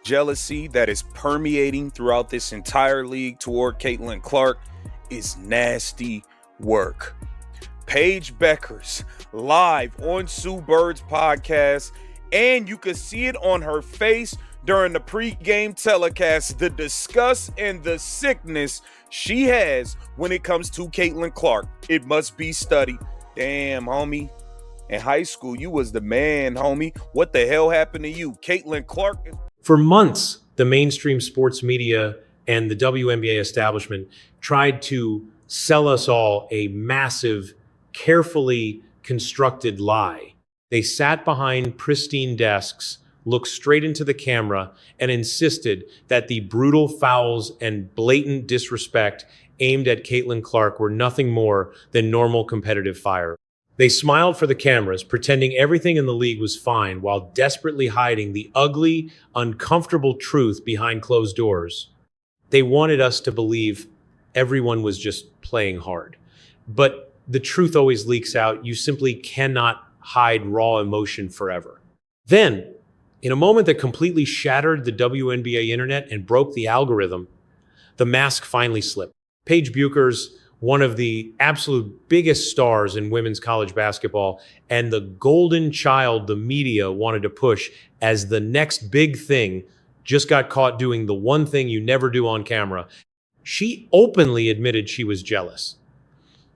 Jealousy that is permeating throughout this entire league toward Caitlin Clark is nasty work. Paige Bueckers live on Sue Bird's podcast, and you can see it on her face during the pregame telecast, the disgust and the sickness she has when it comes to Caitlin Clark. It must be studied. Damn, homie. In high school, you was the man, homie. What the hell happened to you? Caitlin Clark. For months, the mainstream sports media and the WNBA establishment tried to sell us all a massive, carefully constructed lie. They sat behind pristine desks, looked straight into the camera, and insisted that the brutal fouls and blatant disrespect aimed at Caitlin Clark were nothing more than normal competitive fire. They smiled for the cameras, pretending everything in the league was fine while desperately hiding the ugly, uncomfortable truth behind closed doors. They wanted us to believe everyone was just playing hard. But the truth always leaks out. You simply cannot hide raw emotion forever. Then, in a moment that completely shattered the WNBA internet and broke the algorithm, the mask finally slipped. Paige Bueckers, one of the absolute biggest stars in women's college basketball, and the golden child the media wanted to push as the next big thing, just got caught doing the one thing you never do on camera. She openly admitted she was jealous.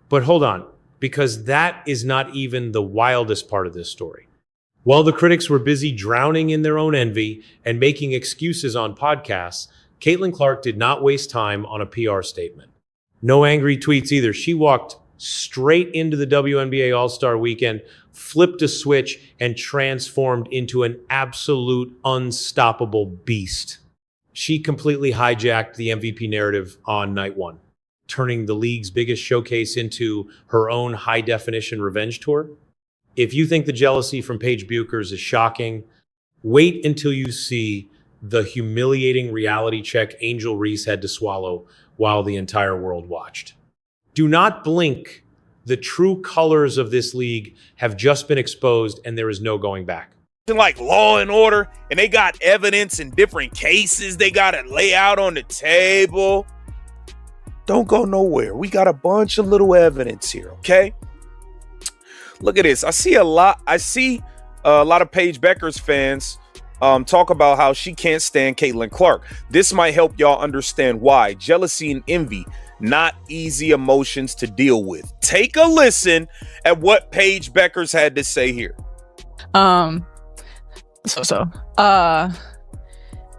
But hold on, because that is not even the wildest part of this story. While the critics were busy drowning in their own envy and making excuses on podcasts, Caitlin Clark did not waste time on a PR statement. No angry tweets either. She walked straight into the WNBA All-Star Weekend, flipped a switch, and transformed into an absolute unstoppable beast. She completely hijacked the MVP narrative on night one, turning the league's biggest showcase into her own high-definition revenge tour. If you think the jealousy from Paige Bueckers is shocking, wait until you see the humiliating reality check Angel Reese had to swallow while the entire world watched. Do not blink. The true colors of this league have just been exposed, and there is no going back. Like Law and Order, and they got evidence in different cases they got to lay out on the table. Don't go nowhere. We got a bunch of little evidence here, okay? Look at this. I see a lot of Paige Bueckers fans talk about how she can't stand Caitlin Clark. This might help y'all understand why. Jealousy and envy, not easy emotions to deal with. Take a listen at what Paige Bueckers had to say here. And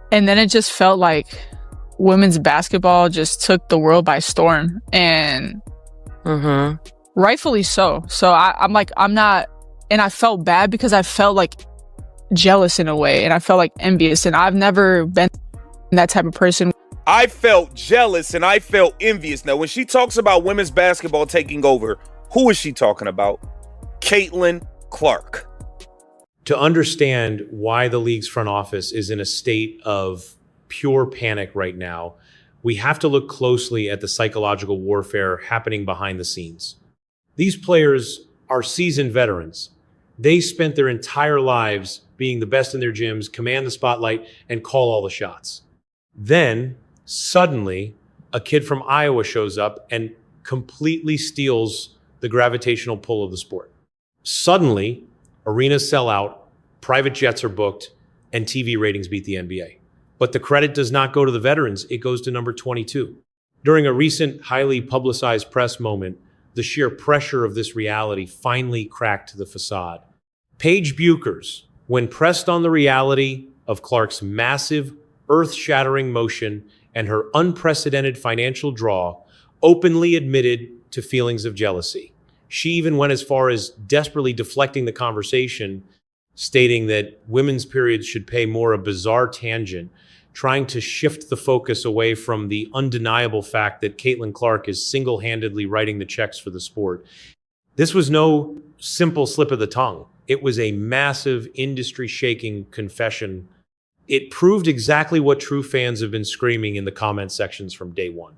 then it just felt like women's basketball just took the world by storm, and rightfully so. So I'm not, and I felt bad because I felt like jealous in a way, and I felt like envious, and I've never been that type of person. I felt jealous and I felt envious. Now, when she talks about women's basketball taking over, who is she talking about? Caitlin Clark. To understand why the league's front office is in a state of pure panic right now, we have to look closely at the psychological warfare happening behind the scenes. These players are seasoned veterans. They spent their entire lives being the best in their gyms, command the spotlight, and call all the shots. Then, suddenly, a kid from Iowa shows up and completely steals the gravitational pull of the sport. Suddenly, arenas sell out, private jets are booked, and TV ratings beat the NBA. But the credit does not go to the veterans, it goes to number 22. During a recent, highly publicized press moment, the sheer pressure of this reality finally cracked the facade. Paige Bueckers, when pressed on the reality of Clark's massive, earth-shattering motion and her unprecedented financial draw, openly admitted to feelings of jealousy. She even went as far as desperately deflecting the conversation, stating that women's periods should pay more a bizarre tangent, trying to shift the focus away from the undeniable fact that Caitlin Clark is single-handedly writing the checks for the sport. This was no simple slip of the tongue. It was a massive, industry-shaking confession. It proved exactly what true fans have been screaming in the comment sections from day one.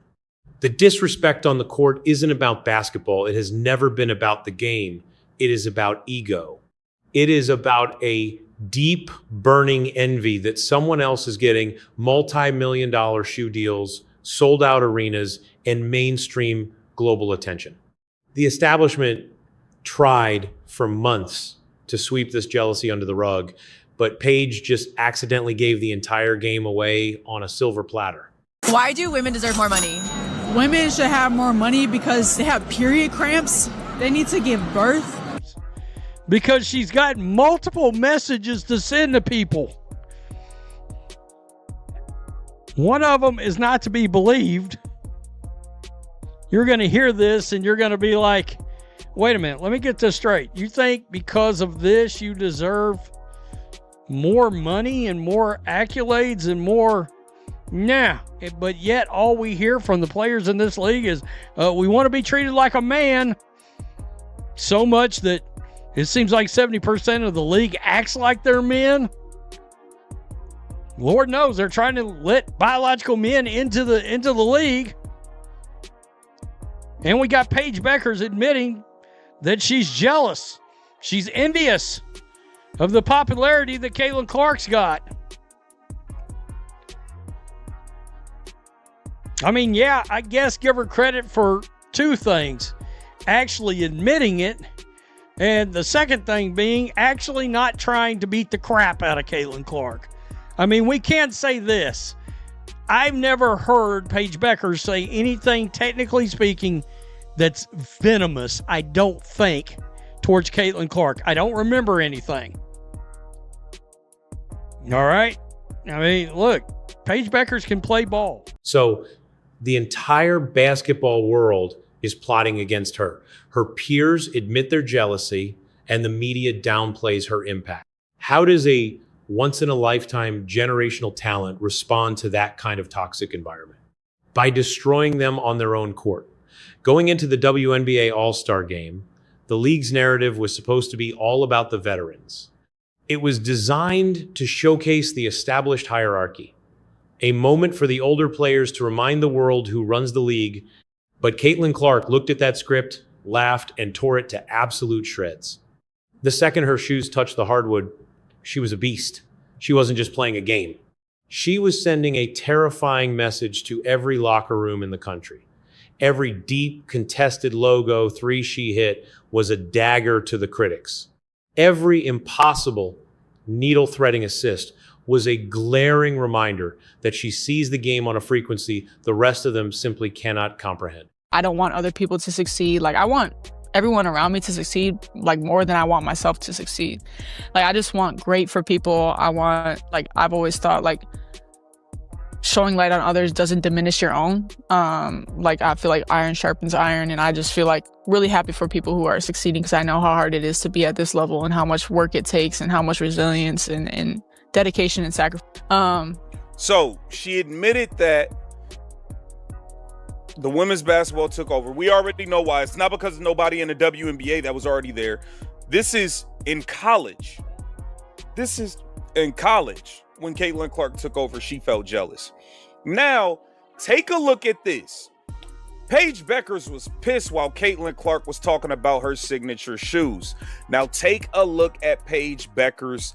The disrespect on the court isn't about basketball. It has never been about the game. It is about ego. It is about a deep, burning envy that someone else is getting multi-million-dollar shoe deals, sold-out arenas, and mainstream global attention. The establishment tried for months to sweep this jealousy under the rug, but Paige just accidentally gave the entire game away on a silver platter. Why do women deserve more money? Women should have more money because they have period cramps. They need to give birth. Because she's got multiple messages to send to people. One of them is not to be believed. You're going to hear this and you're going to be like, wait a minute, let me get this straight. You think because of this you deserve more money and more accolades and more? Nah. But yet all we hear from the players in this league is we want to be treated like a man, so much that it seems like 70% of the league acts like they're men. Lord knows they're trying to let biological men into the league. And we got Paige Bueckers admitting that she's jealous. She's envious of the popularity that Caitlin Clark's got. I mean, yeah, I guess give her credit for two things. Actually admitting it, and the second thing being actually not trying to beat the crap out of Caitlin Clark. I mean, we can't say this. I've never heard Paige Bueckers say anything, technically speaking, that's venomous, I don't think, towards Caitlin Clark. I don't remember anything. All right? I mean, look, Paige Bueckers can play ball. So the entire basketball world is plotting against her. Her peers admit their jealousy, and the media downplays her impact. How does a once-in-a-lifetime generational talent respond to that kind of toxic environment? By destroying them on their own court. Going into the WNBA All-Star Game, the league's narrative was supposed to be all about the veterans. It was designed to showcase the established hierarchy, a moment for the older players to remind the world who runs the league. But Caitlin Clark looked at that script, laughed, and tore it to absolute shreds. The second her shoes touched the hardwood, she was a beast. She wasn't just playing a game. She was sending a terrifying message to every locker room in the country. Every deep, contested logo three she hit was a dagger to the critics. Every impossible needle-threading assist was a glaring reminder that she sees the game on a frequency the rest of them simply cannot comprehend. I don't want other people to succeed. Like, I want everyone around me to succeed, like, more than I want myself to succeed. Like, I just want great for people. I want, like, I've always thought, like, showing light on others doesn't diminish your own. Like, I feel like iron sharpens iron, and I just feel like really happy for people who are succeeding because I know how hard it is to be at this level and how much work it takes and how much resilience and dedication and sacrifice. So she admitted that the women's basketball took over. We already know why. It's not because of nobody in the WNBA that was already there. This is in college. This is in college. When Caitlin Clark took over, she felt jealous. Now, take a look at this. Paige Bueckers was pissed while Caitlin Clark was talking about her signature shoes. Now, take a look at Paige Bueckers'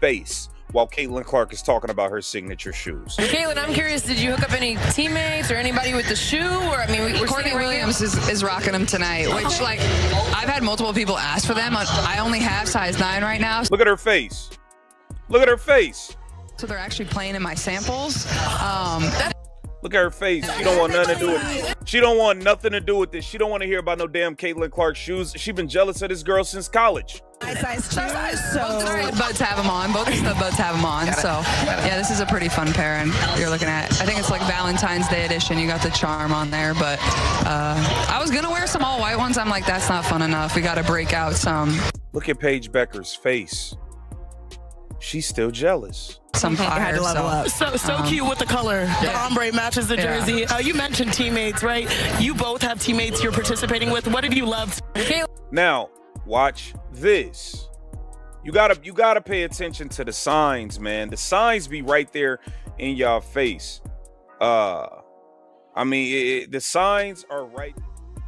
face while Caitlin Clark is talking about her signature shoes. Caitlin, I'm curious, did you hook up any teammates or anybody with the shoe? Or, I mean, Courtney Williams is rocking them tonight, which, like, I've had multiple people ask for them. I only have size 9 right now. Look at her face. Look at her face. So they're actually playing in my samples. Look at her face. She don't want nothing to do with it. She don't want nothing to do with this. She don't want to hear about no damn Caitlin Clark shoes. She been jealous of this girl since college. Size 2, so both boats have them on. Both of the boats have them on. So yeah, this is a pretty fun pair, and you're looking at, I think it's like Valentine's Day edition. You got the charm on there, but I was gonna wear some all white ones. I'm like, that's not fun enough. We got to break out some. Look at Paige Bueckers' face. She's still jealous. Some fire. So cute with the color. Yeah. The ombre matches the jersey. You mentioned teammates, right? You both have teammates you're participating with. What have you loved? Now, watch this. You gotta pay attention to the signs, man. The signs be right there in y'all face. I mean, the signs are right.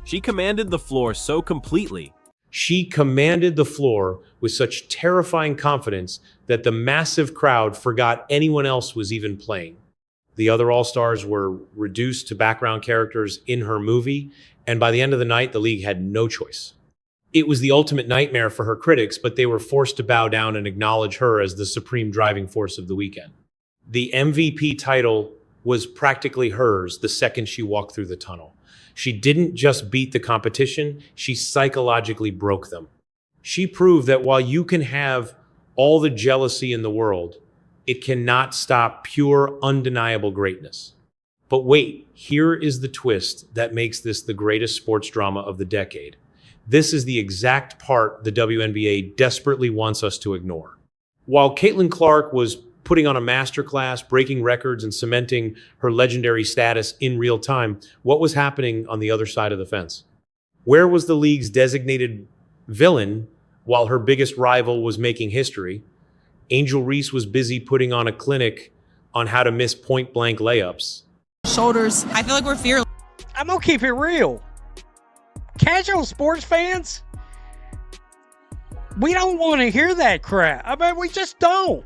She commanded the floor so completely. She commanded the floor with such terrifying confidence that the massive crowd forgot anyone else was even playing. The other All-Stars were reduced to background characters in her movie, and by the end of the night, the league had no choice. It was the ultimate nightmare for her critics, but they were forced to bow down and acknowledge her as the supreme driving force of the weekend. The MVP title was practically hers the second she walked through the tunnel. She didn't just beat the competition, she psychologically broke them. She proved that while you can have all the jealousy in the world, it cannot stop pure, undeniable greatness. But wait, here is the twist that makes this the greatest sports drama of the decade. This is the exact part the WNBA desperately wants us to ignore. While Caitlin Clark was putting on a masterclass, breaking records, and cementing her legendary status in real time, what was happening on the other side of the fence? Where was the league's designated villain while her biggest rival was making history? Angel Reese was busy putting on a clinic on how to miss point-blank layups. Shoulders. I feel like we're fearless. I'm going to keep it real. Casual sports fans, we don't want to hear that crap. I mean, we just don't.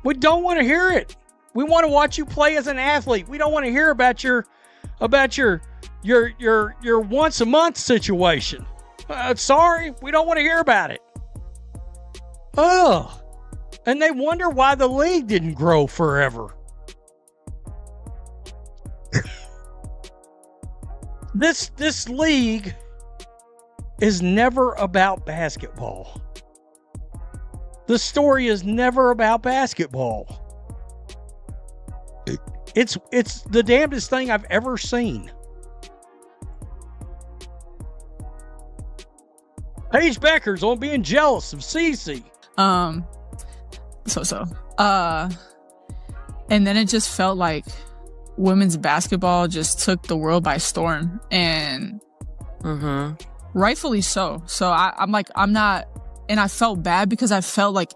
We don't want to hear it. We want to watch you play as an athlete. We don't want to hear about your once a month situation. Sorry, we don't want to hear about it. Ugh. And they wonder why the league didn't grow forever. This league is never about basketball. The story is never about basketball. It's the damnedest thing I've ever seen. Paige Bueckers on being jealous of Cece. And then it just felt like women's basketball just took the world by storm, and rightfully so. So I'm not, and I felt bad because I felt like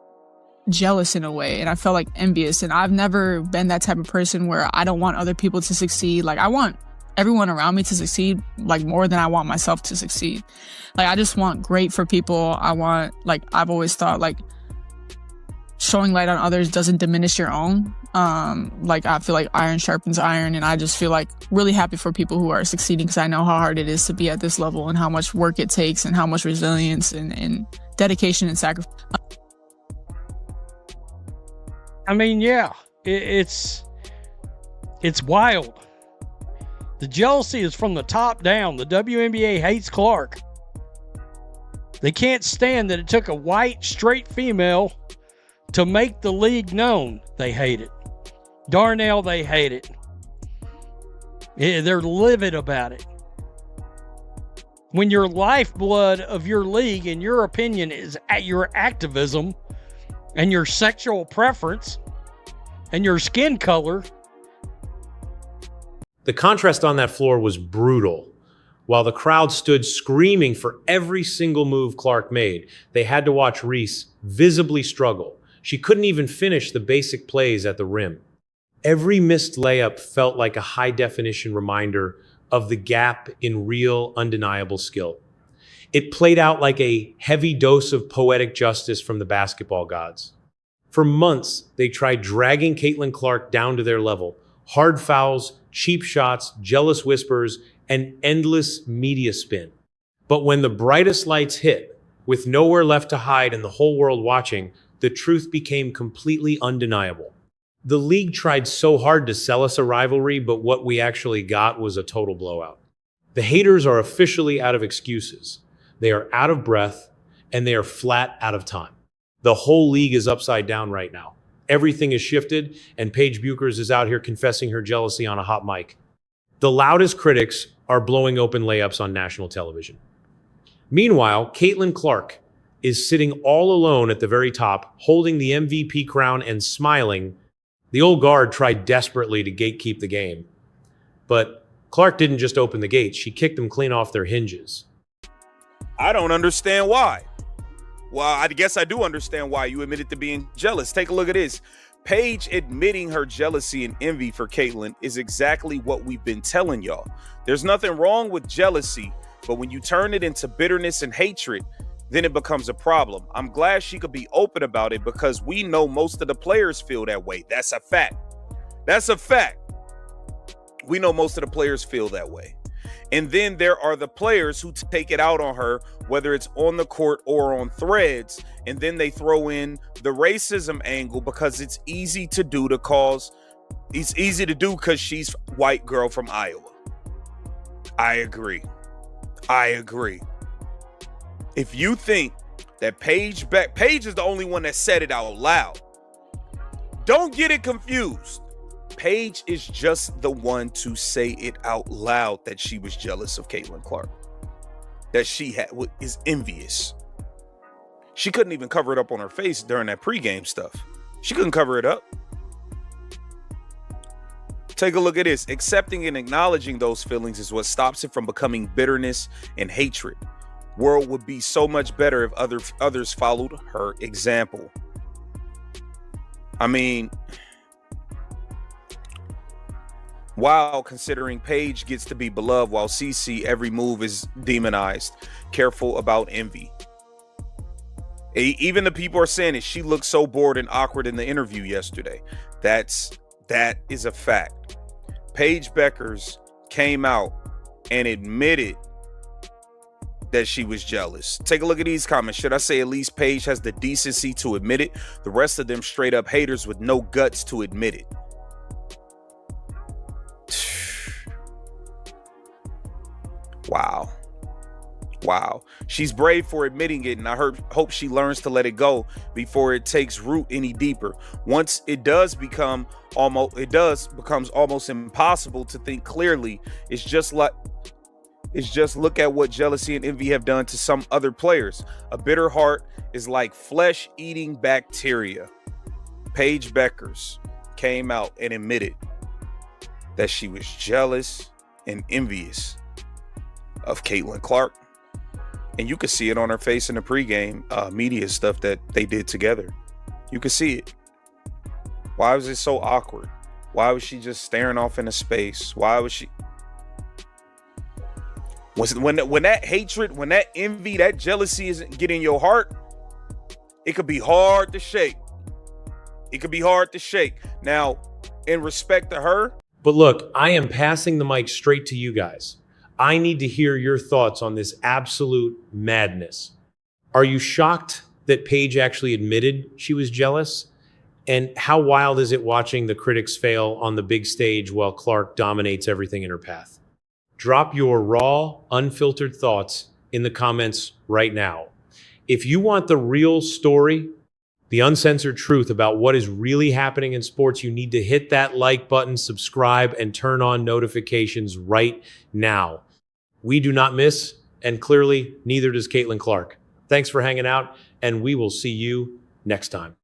jealous in a way, and I felt like envious, and I've never been that type of person where I don't want other people to succeed. Like, I want everyone around me to succeed, like, more than I want myself to succeed. Like, I just want great for people. I want, like, I've always thought, like, showing light on others doesn't diminish your own. Like, I feel like iron sharpens iron, and I just feel like really happy for people who are succeeding, because I know how hard it is to be at this level and how much work it takes and how much resilience and dedication and sacrifice. I mean, yeah, it's wild. The jealousy is from the top down. The WNBA hates Clark. They can't stand that it took a white, straight female to make the league known. They hate it. Darnell, they hate it. Yeah, they're livid about it. When your lifeblood of your league, in your opinion, is at your activism and your sexual preference and your skin color. The contrast on that floor was brutal. While the crowd stood screaming for every single move Clark made, they had to watch Reese visibly struggle. She couldn't even finish the basic plays at the rim. Every missed layup felt like a high-definition reminder of the gap in real, undeniable skill. It played out like a heavy dose of poetic justice from the basketball gods. For months, they tried dragging Caitlin Clark down to their level. Hard fouls, cheap shots, jealous whispers, and endless media spin. But when the brightest lights hit, with nowhere left to hide and the whole world watching, the truth became completely undeniable. The league tried so hard to sell us a rivalry, but what we actually got was a total blowout. The haters are officially out of excuses. They are out of breath, and they are flat out of time. The whole league is upside down right now. Everything is shifted, and Paige Bueckers is out here confessing her jealousy on a hot mic. The loudest critics are blowing open layups on national television. Meanwhile, Caitlin Clark is sitting all alone at the very top, holding the MVP crown and smiling. The old guard tried desperately to gatekeep the game. But Clark didn't just open the gates, she kicked them clean off their hinges. I don't understand why. Well, I guess I do understand why you admitted to being jealous. Take a look at this. Paige admitting her jealousy and envy for Caitlin is exactly what we've been telling y'all. There's nothing wrong with jealousy. But when you turn it into bitterness and hatred, then it becomes a problem. I'm glad she could be open about it because we know most of the players feel that way. That's a fact. That's a fact. We know most of the players feel that way. And then there are the players who take it out on her, whether it's on the court or on threads. And then they throw in the racism angle because it's easy to do because she's white girl from Iowa. I agree. If you think that Paige is the only one that said it out loud, don't get it confused. Paige is just the one to say it out loud that she was jealous of Caitlin Clark, that she is envious. She couldn't even cover it up on her face during that pregame stuff. She couldn't cover it up. Take a look at this. Accepting and acknowledging those feelings is what stops it from becoming bitterness and hatred. World would be so much better if others followed her example. I mean, wow, considering Paige gets to be beloved while CC every move is demonized. Careful about envy. Even the people are saying it. She looked so bored and awkward in the interview yesterday. That is a fact. Paige Bueckers came out and admitted that she was jealous. Take a look at these comments. Should I say at least Paige has the decency to admit it? The rest of them straight up haters with no guts to admit it. Wow. She's brave for admitting it, and I hope she learns to let it go before it takes root any deeper. Once it becomes almost impossible to think clearly. It's just look at what jealousy and envy have done to some other players. A bitter heart is like flesh-eating bacteria. Paige Bueckers came out and admitted that she was jealous and envious of Caitlin Clark. And you could see it on her face in the pregame media stuff that they did together. You could see it. Why was it so awkward? Why was she just staring off into space? Why was she... When that hatred, when that envy, that jealousy isn't getting your heart, it could be hard to shake. Now, in respect to her... But look, I am passing the mic straight to you guys. I need to hear your thoughts on this absolute madness. Are you shocked that Paige actually admitted she was jealous? And how wild is it watching the critics fail on the big stage while Clark dominates everything in her path? Drop your raw, unfiltered thoughts in the comments right now. If you want the real story, the uncensored truth about what is really happening in sports, you need to hit that like button, subscribe, and turn on notifications right now. We do not miss, and clearly neither does Caitlin Clark. Thanks for hanging out, and we will see you next time.